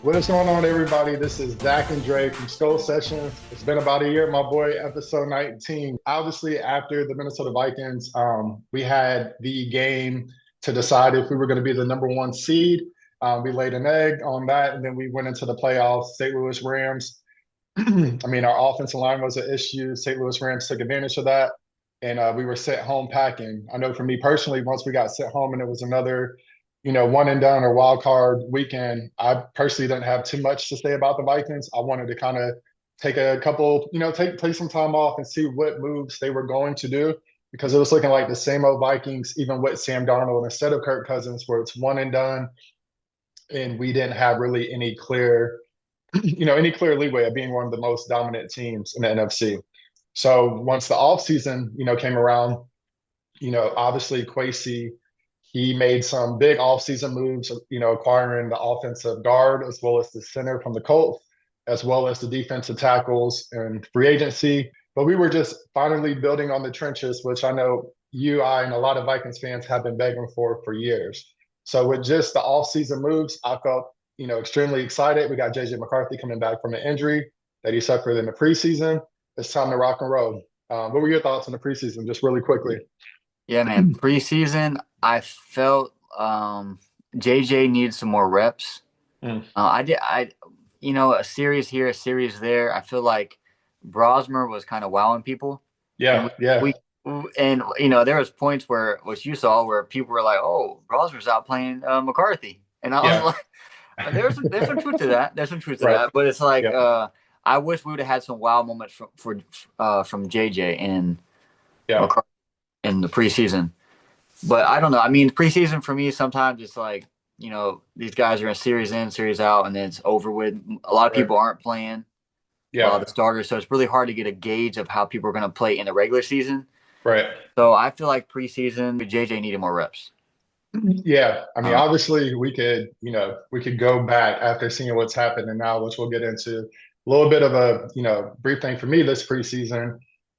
What is going on, everybody? This is Zach and Dre from Skull Sessions. It's been about a year, my boy, episode 19. Obviously, after the Minnesota Vikings, we had the game to decide if we were going to be the number one seed. We laid an egg on that, and then we went into the playoffs. St. Louis Rams. I mean, our offensive line was an issue. St. Louis Rams took advantage of that, and we were sent home packing. I know for me personally, once we got sent home and it was another one and done or wild card weekend, I personally didn't have too much to say about the Vikings. I wanted to kind of take a couple, take some time off and see what moves they were going to do because it was looking like the same old Vikings, even with Sam Darnold instead of Kirk Cousins, where it's one and done, and we didn't have really any clear, any clear leeway of being one of the most dominant teams in the NFC. So once the offseason, came around, obviously Kwesi, he made some big offseason moves, acquiring the offensive guard as well as the center from the Colts, as well as the defensive tackles and free agency. But we were just finally building on the trenches, which I know you, I, and a lot of Vikings fans have been begging for years. So with just the offseason moves, I felt, extremely excited. We got Mccarthy coming back from an injury that he suffered in the preseason. It's time to rock and roll. What were your thoughts on the preseason, just really quickly? Yeah, man. Preseason, I felt JJ needed some more reps. A series here, a series there. I feel like Brosmer was kind of wowing people. Yeah, And there was points where, which you saw, where people were like, "Oh, Brosmer's out playing McCarthy," and I was like, "There's some truth to that. There's some truth to right. that." But it's like, Yeah, I wish we would have had some wow moments from JJ and yeah, McCarthy in the preseason. But I don't know. I mean, preseason for me, sometimes it's like, these guys are in series in, series out, and then it's over with. A lot of right. people aren't playing, Yeah, the starters, so it's really hard to get a gauge of how people are going to play in the regular season. right. So I feel like preseason, JJ needed more reps. Yeah, I mean, Um, obviously we could go back after seeing what's happening now, which we'll get into. A little bit of a, brief thing for me this preseason.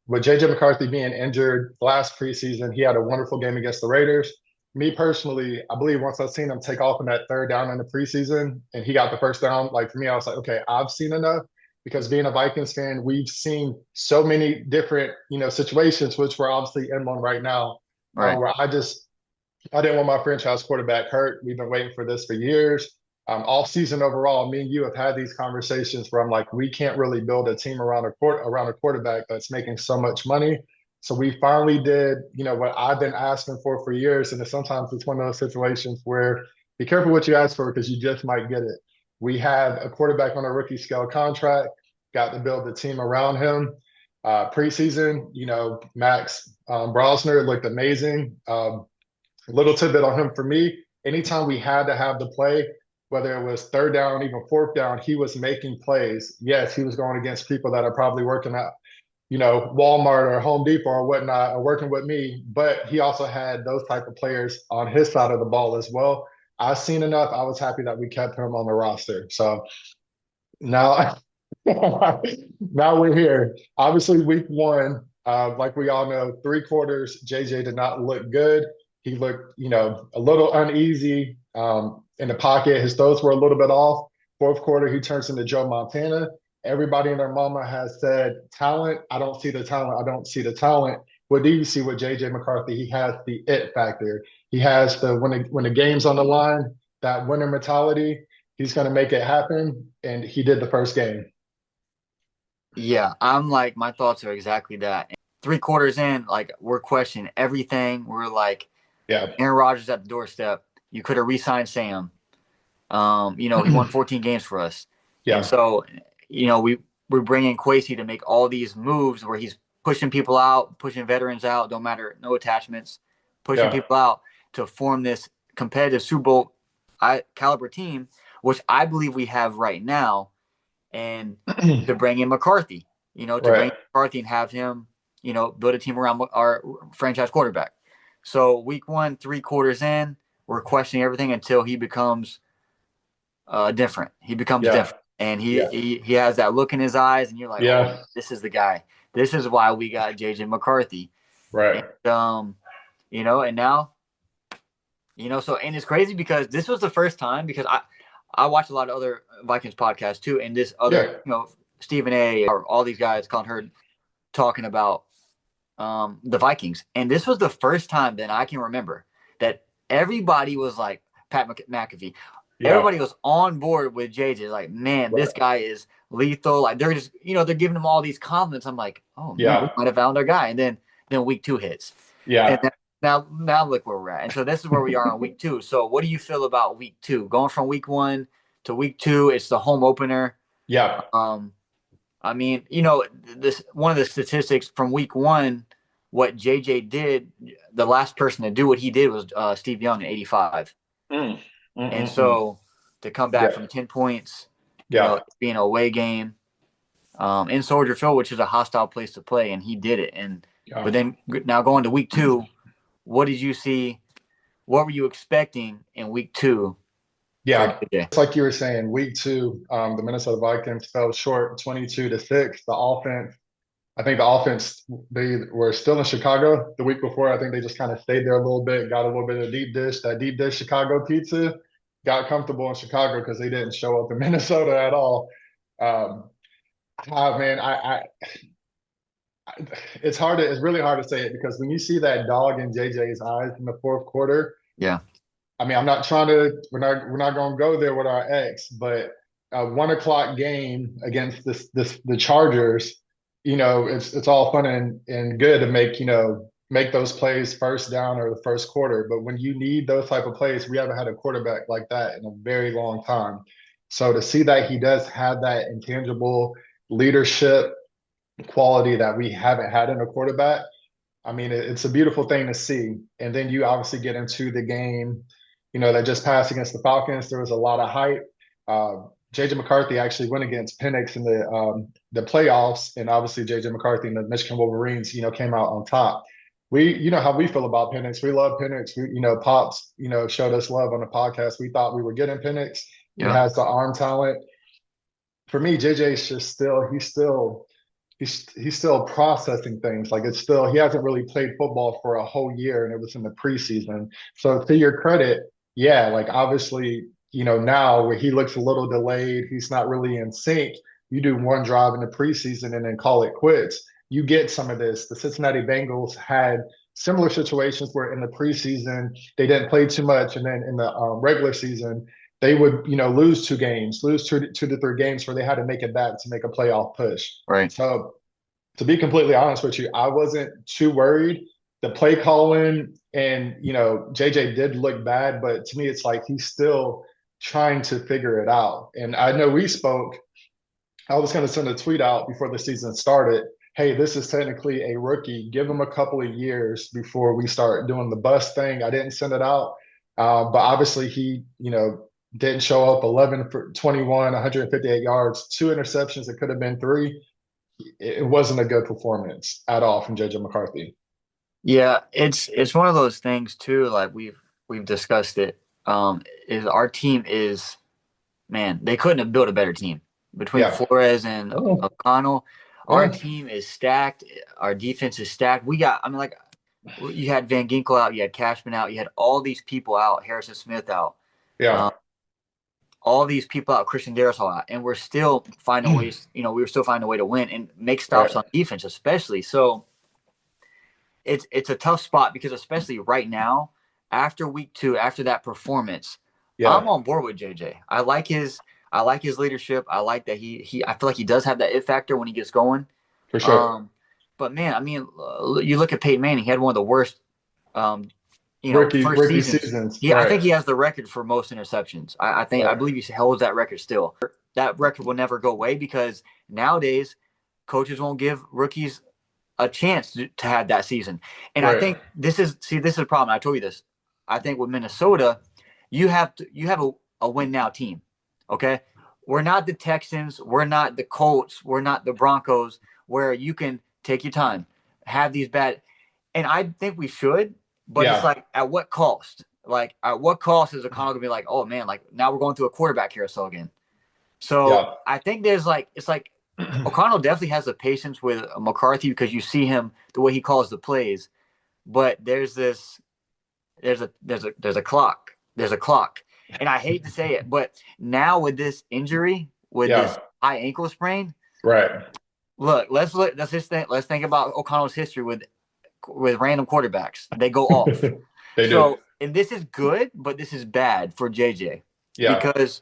With JJ McCarthy being injured last preseason, he had a wonderful game against the Raiders. Me personally, I believe once I've seen him take off in that third down in the preseason and he got the first down, like for me, I was like, okay, I've seen enough because being a Vikings fan, we've seen so many different, situations, which we're obviously in one right now, right. where I didn't want my franchise quarterback hurt. We've been waiting for this for years. Off season overall, me and you have had these conversations where I'm like, we can't really build a team around a quarterback that's making so much money. So we finally did, what I've been asking for years, and sometimes it's one of those situations where be careful what you ask for because you just might get it. We have a quarterback on a rookie scale contract, got to build the team around him. Preseason, Max Brosner looked amazing. A little tidbit on him for me. Anytime we had to have the play, whether it was third down, even fourth down, he was making plays. Yes, he was going against people that are probably working at, Walmart or Home Depot or whatnot, or working with me. But he also had those type of players on his side of the ball as well. I've seen enough. I was happy that we kept him on the roster. So now, now we're here. Obviously, week one, like we all know, three quarters, JJ did not look good. He looked, a little uneasy in the pocket. His throws were a little bit off. Fourth quarter, he turns into Joe Montana. Everybody and their mama has said, talent. I don't see the talent. I don't see the talent. What do you see with JJ McCarthy? He has the it factor. He has the when the game's on the line, that winner mentality. He's going to make it happen, and he did the first game. Yeah, I'm like, my thoughts are exactly that. 3 quarters in, like, we're questioning everything. We're like, Yeah, Aaron Rodgers at the doorstep. You could have re-signed Sam. He won 14 games for us. And yeah, so, we're bringing Kwesi to make all these moves where he's pushing people out, pushing veterans out, don't matter, no attachments, pushing yeah, people out to form this competitive Super Bowl caliber team, which I believe we have right now, and to bring in McCarthy, to bring right. in McCarthy and have him, build a team around our franchise quarterback. So week one, 3 quarters in, we're questioning everything until he becomes different. He becomes Yeah, different, and he, yeah, he he has that look in his eyes, and you're like, oh, yeah, this is the guy. This is why we got JJ McCarthy, and right. and now, so, and it's crazy because this was the first time because I watch a lot of other Vikings podcasts too, and this other, Yeah. Stephen A. or all these guys, Colin Hurd, talking about the Vikings, and this was the first time that I can remember that everybody was like Pat McAfee. Yeah. Everybody was on board with JJ. Like, man, this Right. guy is lethal. Like, they're just, they're giving him all these compliments. I'm like, oh man, we Yeah. might have found our guy. And then week 2 hits, and Yeah. now look where we're at. And so this is where we are on week 2. So what do you feel about week 2? Going from week 1 to week 2, it's the home opener. Yeah. I mean, this one of the statistics from week 1, what JJ did, the last person to do what he did was Steve Young in '85. Mm. And Mm-mm-mm. so to come back Yeah. from 10 points, Yeah. being an away game in Soldier Field, which is a hostile place to play, and he did it. But Yeah. then now going to week 2, what did you see? What were you expecting in week 2 for Yeah. JJ? It's like you were saying, week 2, the Minnesota Vikings fell short 22-6. I think the offense, they were still in Chicago the week before. I think they just kind of stayed there a little bit, got a little bit of that deep dish Chicago pizza, got comfortable in Chicago because they didn't show up in Minnesota at all. Um, man, it's really hard to say it because when you see that dog in JJ's eyes in the fourth quarter, Yeah, I mean, we're not going to go there with our ex, but a 1 o'clock game against the Chargers, it's all fun and good to make those plays first down or the first quarter. But when you need those type of plays, we haven't had a quarterback like that in a very long time. So to see that he does have that intangible leadership quality that we haven't had in a quarterback, I mean, it's a beautiful thing to see. And then you obviously get into the game, that just passed against the Falcons. There was a lot of hype. JJ McCarthy actually went against Penix in the playoffs, and obviously JJ McCarthy and the Michigan Wolverines, came out on top. You know how we feel about Penix. We love Penix. Pops, showed us love on the podcast. We thought we were getting Penix. He yeah, has the arm talent. For me, JJ is just he's still processing things. Like he hasn't really played football for a whole year, and it was in the preseason. So to your credit, yeah, like obviously, now where he looks a little delayed, he's not really in sync. You do one drive in the preseason and then call it quits. You get some of this. The Cincinnati Bengals had similar situations where in the preseason they didn't play too much, and then in the regular season they would, lose 2 games, lose two to 3 games where they had to make it back to make a playoff push. right. So to be completely honest with you, I wasn't too worried. The play calling and, JJ did look bad, but to me, it's like he's still trying to figure it out. And I know we spoke, I was going to send a tweet out before the season started. Hey, this is technically a rookie. Give him a couple of years before we start doing the bust thing. I didn't send it out. But obviously he, didn't show up 11 for 21, 158 yards, 2 interceptions. It could have been 3. It wasn't a good performance at all from JJ McCarthy. Yeah, it's one of those things too. Like we've discussed it. Is our team is, man, they couldn't have built a better team between Yeah. Flores and Oh, O'Connell. Our yeah. team is stacked. Our defense is stacked. I mean, like you had Van Ginkel out, you had Cashman out, you had all these people out, Harrison Smith out, Yeah. all these people out, Christian Darrisaw out, and we're still finding ways. We were still finding a way to win and make stops Right. on defense, especially. So it's a tough spot because especially right now, after week 2, after that performance, I'm Yeah. on board with JJ. I like his leadership. I like that he I feel like he does have that it factor when he gets going. For sure. Um, but man, I mean, you look at Peyton Manning, he had one of the worst first Rookie seasons. seasons. I Right. think he has the record for most interceptions. I Right. believe he holds that record still. That record will never go away because nowadays coaches won't give rookies a chance to have that season. And I Right. think this is a problem. I told you this. I think with Minnesota, you have a win now team. Okay. We're not the Texans. We're not the Colts. We're not the Broncos where you can take your time, have these bad. And I think we should, but it's Yeah. like at what cost? Like at what cost is O'Connell gonna be like, oh man, like now we're going through a quarterback carousel again. So Yeah. I think there's like it's like O'Connell definitely has the patience with McCarthy because you see him the way he calls the plays, but there's a clock. There's a clock, And I hate to say it, but now with this injury, with this Yeah. high ankle sprain, Right. let's just think about O'Connell's history with random quarterbacks. They go off. They do. So, and this is good, but this is bad for JJ Yeah. because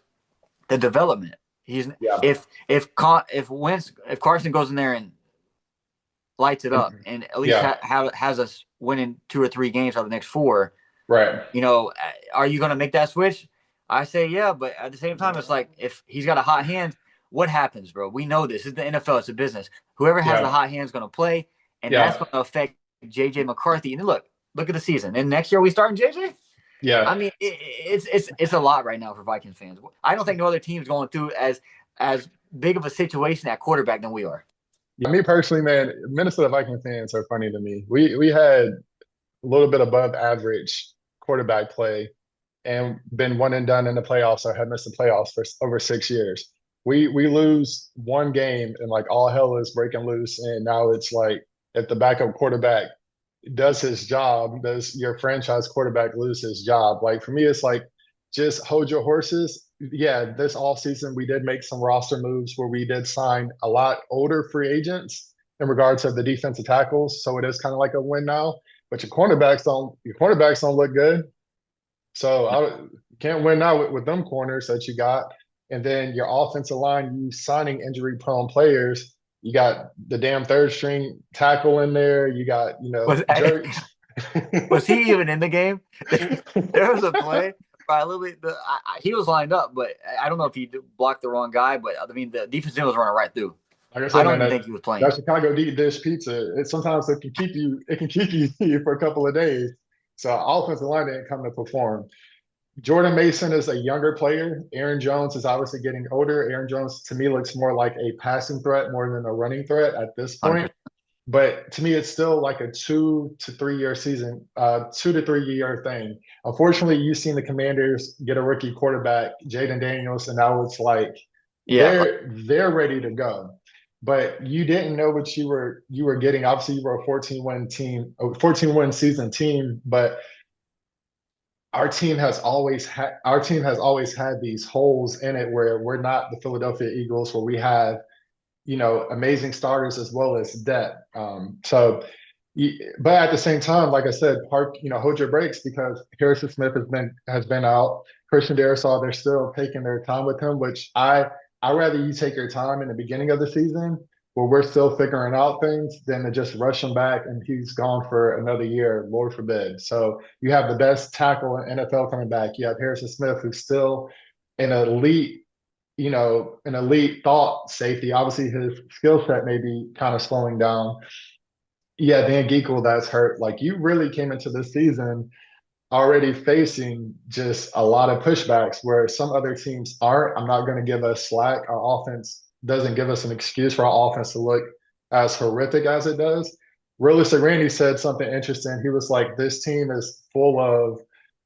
the development. He's Yeah. if Carson goes in there and lights it up and at least Yeah. has us winning 2 or 3 games out of the next 4, Right. are you going to make that switch? I say yeah, but at the same time, it's like if he's got a hot hand, what happens, bro? We know this. It's the NFL. It's a business. Whoever has the Yeah. hot hand is going to play, and that's Yeah. going to affect JJ McCarthy. And look at the season. And next year, we starting JJ. I Yeah. mean, it's a lot right now for Vikings fans. I don't think no other team's going through as big of a situation at quarterback than we are. Yeah, me personally, man, Minnesota Viking fans are funny to me. We had a little bit above average quarterback play and been one and done in the playoffs or had missed the playoffs for over 6 years. We lose one game and like all hell is breaking loose, and now it's like if the backup quarterback does his job, does your franchise quarterback lose his job? Like for me, it's like just hold your horses. Yeah, this off season we did make some roster moves where we did sign a lot older free agents in regards to the defensive tackles. So it is kind of like a win now. But your cornerbacks don't look good. So I can't win now with them corners that you got. And then your offensive line, you signing injury prone players. You got the damn third string tackle in there. You got, Was Jerry. was he even in the game? There was a play. Where I literally, he was lined up, but I don't know if he blocked the wrong guy. But I mean, the defensive end was running right through. Like I I said, don't man, even that, think he was playing. that Chicago deep dish pizza. Sometimes it can keep you for a couple of days. So offensive line didn't come to perform. Jordan Mason is a younger player. Aaron Jones is obviously getting older. Aaron Jones to me looks more like a passing threat more than a running threat at this point. 100%. But to me, it's still like a 2 to 3 year season, 2 to 3 year thing. Unfortunately, you've seen the Commanders get a rookie quarterback, Jaden Daniels, and now it's like Yeah, they're ready to go. But you didn't know what you were getting. Obviously, you were a 14-win team, a 14-win season team, but our team has always had these holes in it where we're not the Philadelphia Eagles, where we have amazing starters as well as depth. But at the same time, like I said, hold your brakes because Harrison Smith has been out. Christian Darrisaw, they're still taking their time with him, which I rather you take your time in the beginning of the season where we're still figuring out things than to just rush him back and he's gone for another year, Lord forbid. So you have the best tackle in NFL coming back. You have Harrison Smith, who's still an elite thought safety. Obviously, his skill set may be kind of slowing down. Yeah, Dan Geekle, that's hurt. Like you really came into this season already facing just a lot of pushbacks where some other teams aren't. I'm not going to give us slack. Our offense doesn't give us an excuse for our offense to look as horrific as it does. Realistic Randy said something interesting. He was like, this team is full of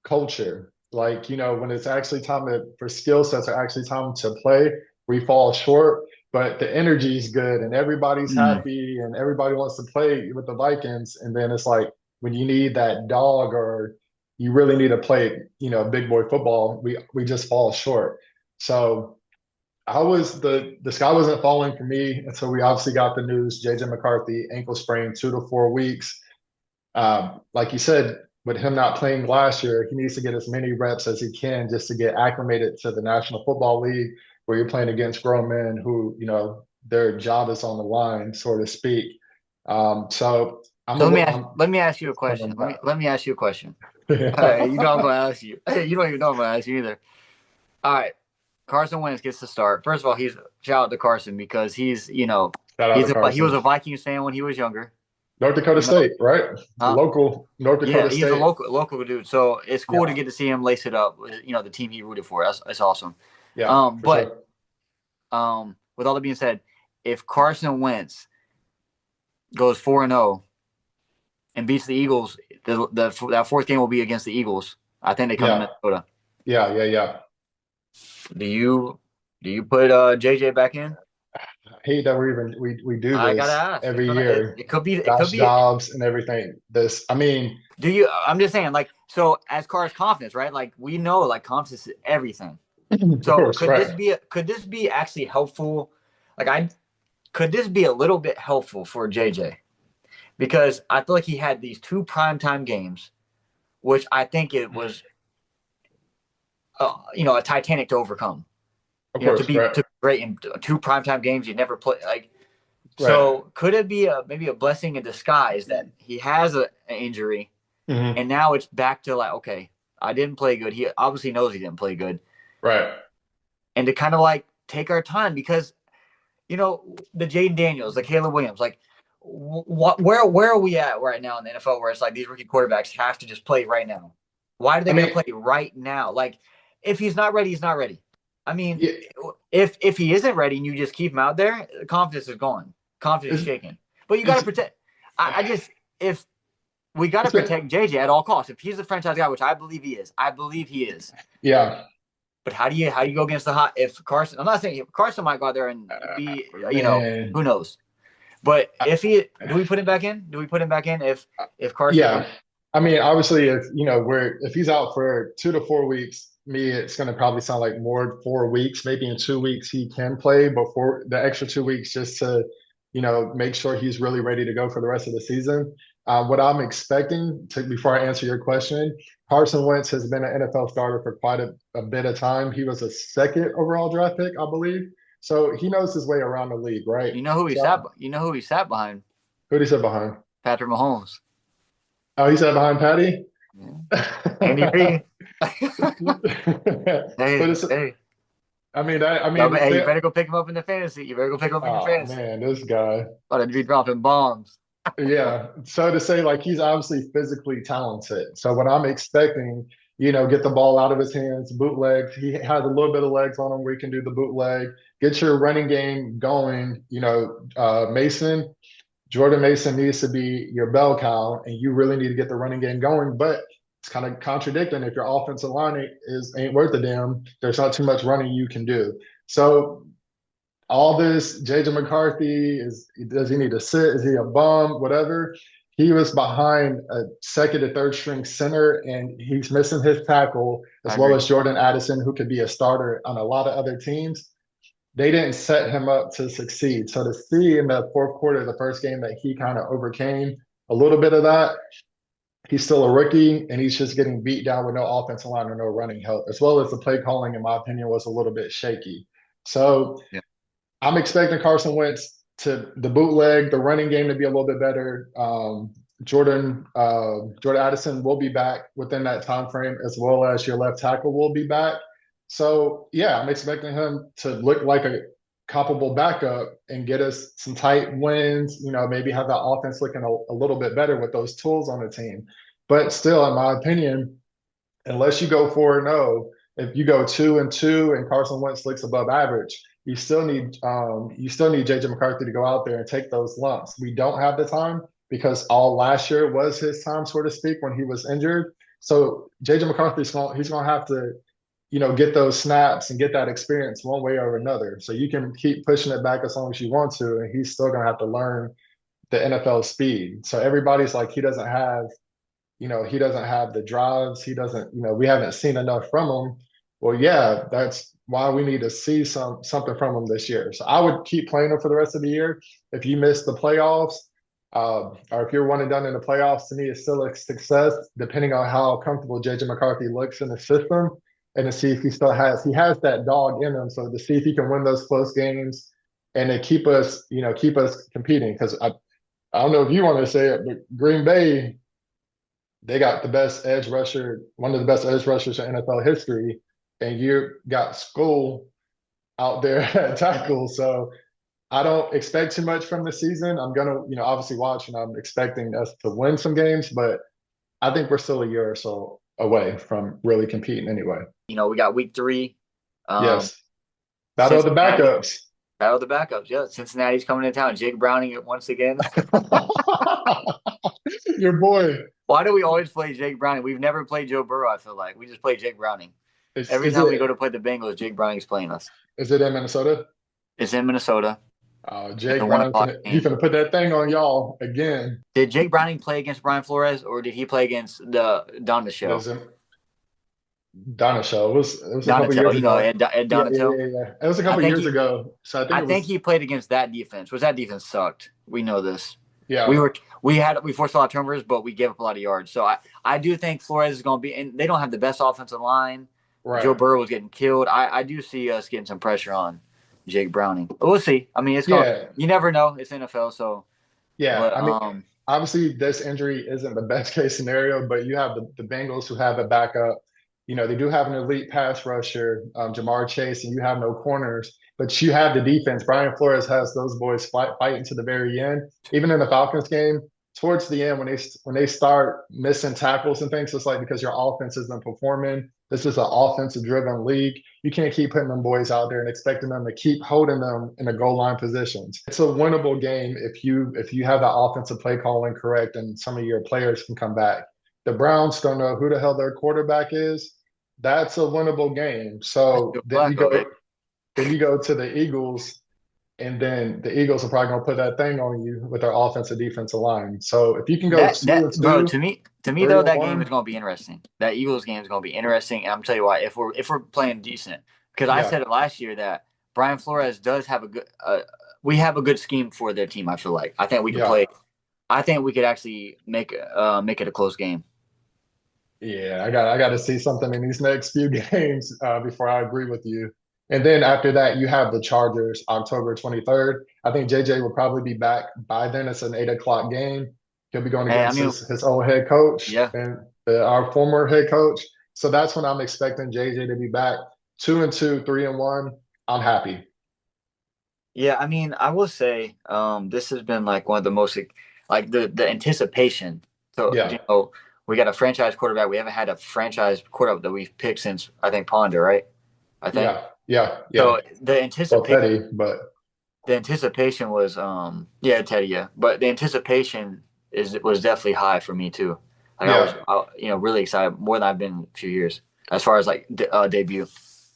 culture. Like, when it's actually for skill sets are actually time to play, we fall short, but the energy is good and everybody's Mm. happy and everybody wants to play with the Vikings. And then it's like when you need that dog or you really need to play, big boy football, we just fall short. So the sky wasn't falling for me until we obviously got the news, JJ McCarthy, ankle sprain, 2 to 4 weeks. Like you said, with him not playing last year, he needs to get as many reps as he can just to get acclimated to the National Football League, where you're playing against grown men who, their job is on the line, so to speak. So I'm So a let me little, ask I'm let me ask you a disappointed question. on Let me ask you a question. that. You know I'm gonna ask you. You don't even know I'm gonna ask you either. All right. Carson Wentz gets to start. First of all, he's shout out to Carson because Shout out to he was Carson. a Vikings fan when he was younger. North Dakota You know, State, right? huh? Local North Yeah, Dakota he's a State. local dude. So it's cool to Yeah, get to see him lace it up with the team he rooted for. That's awesome. yeah, for But sure. with all that being said, if Carson Wentz goes 4-0 and beats the Eagles, that fourth game will be against the Eagles. I think they come to Yeah, Minnesota. yeah. Do you put JJ back in? hate that we do I gotta this ask. It's every gonna. year. It could be. It could Josh be. Dobbs and everything. This, I mean, Do you? I'm just saying. Like, so as far as confidence, right? Like we know, like confidence is everything. of So course, right? could this be actually helpful? Like I could this be a little bit helpful for JJ? Because I feel like he had these two primetime games, which I think it was, a Titanic to overcome. Of To course, be right, great in two primetime games you never play. Like, right. so could it be maybe a blessing in disguise that he has an injury Hmm. and now it's back to like, okay, I didn't play good. He obviously knows he didn't play good, Right. and to kind of like take our time because the Jaden Daniels, the Caleb Williams, like where are we at right now in the NFL where it's like these rookie quarterbacks have to just play right now? Why do I they got to mean, play right now? Like if he's not ready, he's not ready. I mean, yeah, if he isn't ready and you just keep him out there, confidence is gone, confidence is it's shaken. But you got to it's protect. I just if we got to it's been protect JJ at all costs. If he's a franchise guy, which I believe he is. yeah. But how do you go against the hot if Carson? I'm not saying Carson might go out there and be Man, who knows. But if he do we put him back in? Do we put him back in if Carson yeah. goes? I mean, obviously, if he's out for 2 to 4 weeks, me, it's going to probably sound like more 4 weeks. Maybe in 2 weeks he can play, before the extra 2 weeks just to, make sure he's really ready to go for the rest of the season. What I'm expecting before I answer your question, Carson Wentz has been an NFL starter for quite a bit of time. He was a second overall draft pick, I believe. So he knows his way around the league, right? You know who he sat. So You know who he sat behind? who did he sit behind? Patrick Mahomes. Oh, he sat behind Patty. Yeah. Andy but Reid. Hey, it's, hey. I No, mean, but hey, you better go pick him up in the fantasy. You better go pick him up in your oh fantasy. man, this guy. About to be dropping bombs. Yeah. So to say, like, he's obviously physically talented. So what I'm expecting, get the ball out of his hands, bootlegs. He has a little bit of legs on him where he can do the bootleg. Get your running game going. Jordan Mason needs to be your bell cow, and you really need to get the running game going. But it's kind of contradicting if your offensive line ain't worth a damn. There's not too much running you can do. So all this, JJ McCarthy does he need to sit? Is he a bum? Whatever. He was behind a second or third string center, and he's missing his tackle I as well agree. as Jordan Addison, who could be a starter on a lot of other teams. They didn't set him up to succeed. So to see in the fourth quarter, the first game, that he kind of overcame a little bit of that, he's still a rookie and he's just getting beat down with no offensive line or no running help, as well as the play calling, in my opinion, was a little bit shaky. So Yeah. I'm expecting Carson Wentz to the bootleg, the running game to be a little bit better. Jordan Addison will be back within that time frame, as well as your left tackle will be back. So yeah, I'm expecting him to look like a comparable backup and get us some tight wins. Maybe have that offense looking a little bit better with those tools on the team. But still, in my opinion, unless you go 4-0, if you go 2-2 and Carson Wentz looks above average, you still need JJ McCarthy to go out there and take those lumps. We don't have the time because all last year was his time, so to speak, when he was injured. So JJ McCarthy's he's gonna have to, get those snaps and get that experience one way or another. So you can keep pushing it back as long as you want to, and he's still gonna have to learn the NFL speed. So everybody's like, he doesn't have the drives. He doesn't, we haven't seen enough from him. Well, yeah, that's why we need to see something from him this year. So I would keep playing him for the rest of the year. If you miss the playoffs, or if you're one and done in the playoffs, to me, it's still a success, depending on how comfortable JJ McCarthy looks in the system, and to see if he has that dog in him. So to see if he can win those close games and to keep us competing. Because I don't know if you want to say it, but Green Bay, they got the best edge rusher, one of the best edge rushers in NFL history, and you got Skull out there at tackle. So I don't expect too much from the season. I'm gonna, obviously watch, and I'm expecting us to win some games, but I think we're still a year or so away from really competing anyway. We got week 3. Um, Yes. Battle of the Cincinnati. backups. Battle of the backups. Yeah, Cincinnati's coming to town. Jake Browning it once again. Your boy. Why do we always play Jake Browning? We've never played Joe Burrow. I feel like we just play Jake Browning. Is, Every is time we it go to play the Bengals, Jake Browning's playing us. is it in Minnesota? It's in Minnesota. Jake the 1 Brown, o'clock he game. finna put that thing on y'all again. Did Jake Browning play against Brian Flores, or did he play against the Donovan show? There's a Donna show. It was a couple Donatel, years ago. Ed Yeah, yeah, Donatel. yeah, yeah. It was a I couple think years he, ago. So I think I it think was he played against that defense. Was that defense sucked? We know this. yeah, We forced a lot of turnovers, but we gave up a lot of yards. So I do think Flores is going to be, and they don't have the best offensive line. Joe right. Burrow was getting killed. I do see us getting some pressure on Jake Browning. But we'll see. I mean, it's going. Yeah, You never know. It's NFL. So, yeah. but I mean, obviously this injury isn't the best case scenario, but you have the Bengals who have a backup. They do have an elite pass rusher, Jamar Chase, and you have no corners, but you have the defense. Brian Flores has those boys fighting to the very end. Even in the Falcons game, towards the end when they start missing tackles and things, it's like because your offense isn't performing. This is an offensive driven league. You can't keep putting them boys out there and expecting them to keep holding them in the goal line positions. It's a winnable game if you have the offensive play calling correct and some of your players can come back. The Browns don't know who the hell their quarterback is. That's a winnable game. that's So Joe Flacco, baby. then you go to the Eagles, and then the Eagles are probably gonna put that thing on you with their offensive defensive line. So if you can go two That and bro, two, to me three though, and that game is one, going to be interesting. That Eagles game is going to be interesting, and I'm tell you why. If we're playing decent, because I yeah, said it last year that Brian Flores does have a good. We have a good scheme for their team. I feel like I think we could yeah, play. I think we could actually make it a close game. yeah. I got to see something in these next few games before I agree with you. And then after that, you have the Chargers, October 23rd. I think JJ will probably be back by then. It's an 8 o'clock game. He'll be going And I against mean, his old head coach yeah, and our former head coach. So that's when I'm expecting JJ to be back. 2 and 2, 3 and 1. I'm happy. yeah. I mean, I will say, this has been like one of the most like the anticipation. So Yeah, we got a franchise quarterback. We haven't had a franchise quarterback that we've picked since I think Ponder, right? I think. yeah, yeah, yeah. So Well, Teddy, but the anticipation was yeah, Teddy, yeah, but the anticipation was definitely high for me too. Like yeah. really excited more than I've been in a few years as far as like debut.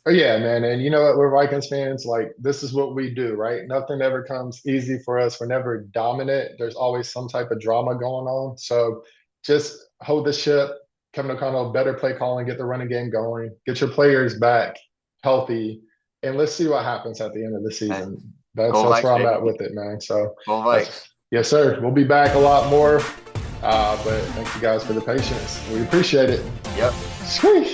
Oh, yeah, man. And you know what? We're Vikings fans. Like, this is what we do, right? Nothing ever comes easy for us. We're never dominant. There's always some type of drama going on. So just hold the ship. Kevin O'Connell, better play calling, get the running game going, get your players back healthy, and let's see what happens at the end of the Hey, season. That's go that's Vikes, where I'm baby, at with it, man. So go that's Vikes. yes, sir. We'll be back a lot more. But thank you guys for the patience. We appreciate it. Yep. Sweet.